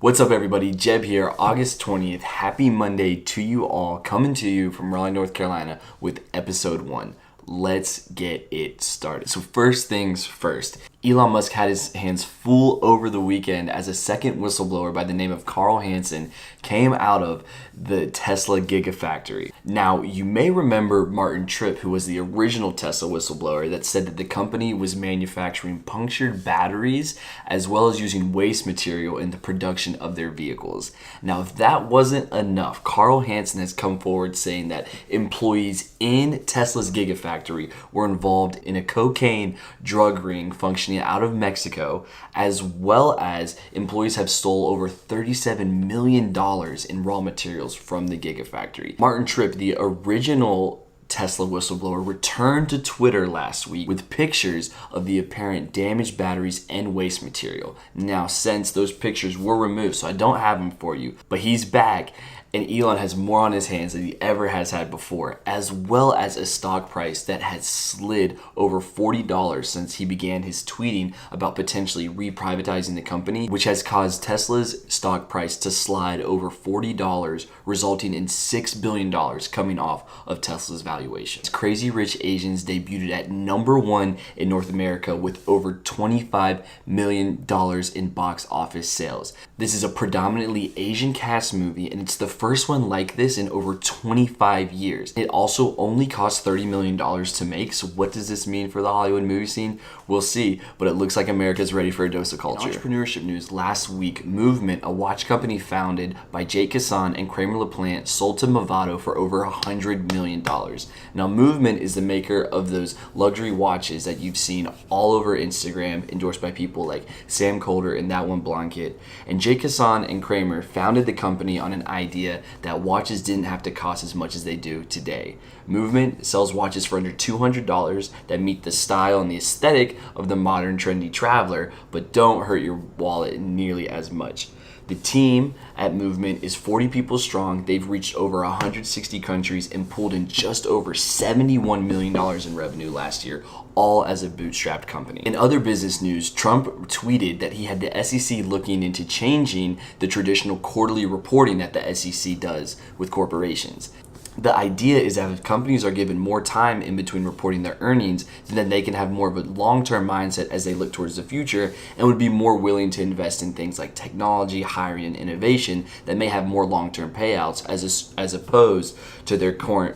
What's up, everybody? Jeb here, August 20th. Happy Monday to you all. Coming to you from Raleigh, North Carolina with episode 1. Let's get it started. So first things first, Elon Musk had his hands full over the weekend as a second whistleblower by the name of Carl Hansen came out of the Tesla Gigafactory. Now, you may remember Martin Tripp, who was the original Tesla whistleblower that said that the company was manufacturing punctured batteries as well as using waste material in the production of their vehicles. Now, if that wasn't enough, Carl Hansen has come forward saying that employees in Tesla's Gigafactory were involved in a cocaine drug ring functioning out of Mexico, as well as employees have stole over $37 million in raw materials from the Gigafactory. Martin Tripp, the original Tesla whistleblower, returned to Twitter last week with pictures of the apparent damaged batteries and waste material. Now, since those pictures were removed, so I don't have them for you, but he's back. And Elon has more on his hands than he ever has had before, as well as a stock price that has slid over $40 since he began his tweeting about potentially reprivatizing the company, which has caused Tesla's stock price to slide over $40, resulting in $6 billion coming off of Tesla's valuation. Crazy Rich Asians debuted at #1 in North America with over $25 million in box office sales. This is a predominantly Asian cast movie, and it's the first one like this in over 25 years. It also only cost $30 million to make, so what does this mean for the Hollywood movie scene? We'll see, but it looks like America's ready for a dose of culture. In entrepreneurship news, last week, Movement, a watch company founded by Jake Kassan and Kramer LaPlante, sold to Movado for over $100 million. Now, Movement is the maker of those luxury watches that you've seen all over Instagram, endorsed by people like Sam Colder and That One Blanket. And Jake Kassan and Kramer founded the company on an idea that watches didn't have to cost as much as they do today. Movement sells watches for under $200 that meet the style and the aesthetic of the modern trendy traveler, but don't hurt your wallet nearly as much. The team at Movement is 40 people strong. They've reached over 160 countries and pulled in just over $71 million in revenue last year, all as a bootstrapped company. In other business news, Trump tweeted that he had the SEC looking into changing the traditional quarterly reporting that the SEC does with corporations. The idea is that if companies are given more time in between reporting their earnings, then they can have more of a long-term mindset as they look towards the future and would be more willing to invest in things like technology, hiring, and innovation that may have more long-term payouts as opposed to their current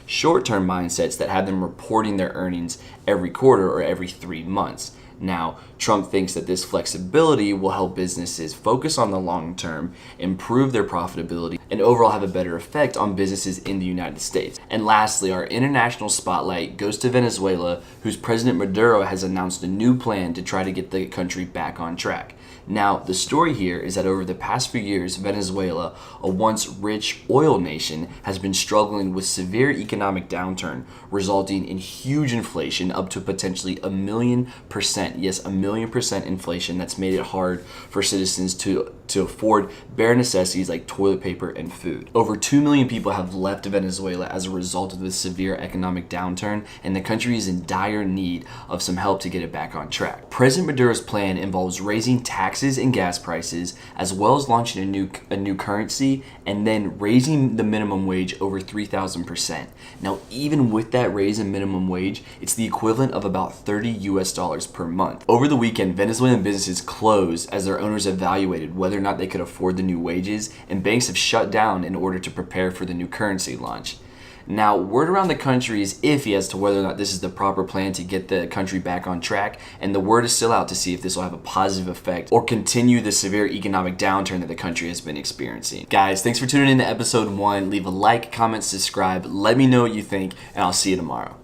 short-term mindsets that have them reporting their earnings every quarter or every 3 months. Now, Trump thinks that this flexibility will help businesses focus on the long term, improve their profitability, and overall have a better effect on businesses in the United States. And lastly, our international spotlight goes to Venezuela, whose President Maduro has announced a new plan to try to get the country back on track. Now, the story here is that over the past few years, Venezuela, a once rich oil nation, has been struggling with severe economic downturn, resulting in huge inflation up to potentially 1,000,000%. Yes, 1,000,000% inflation that's made it hard for citizens to afford bare necessities like toilet paper and food. Over 2 million people have left Venezuela as a result of this severe economic downturn, and the country is in dire need of some help to get it back on track. President Maduro's plan involves raising taxes and gas prices, as well as launching a new currency, and then raising the minimum wage over 3,000%. Now, even with that raise in minimum wage, it's the equivalent of about $30 per month. Over the weekend, Venezuelan businesses closed as their owners evaluated whether or not they could afford the new wages, and banks have shut down in order to prepare for the new currency launch. Now, word around the country is iffy as to whether or not this is the proper plan to get the country back on track, and the word is still out to see if this will have a positive effect or continue the severe economic downturn that the country has been experiencing. Guys, thanks for tuning in to episode 1. Leave a like, comment, subscribe. Let me know what you think, and I'll see you tomorrow.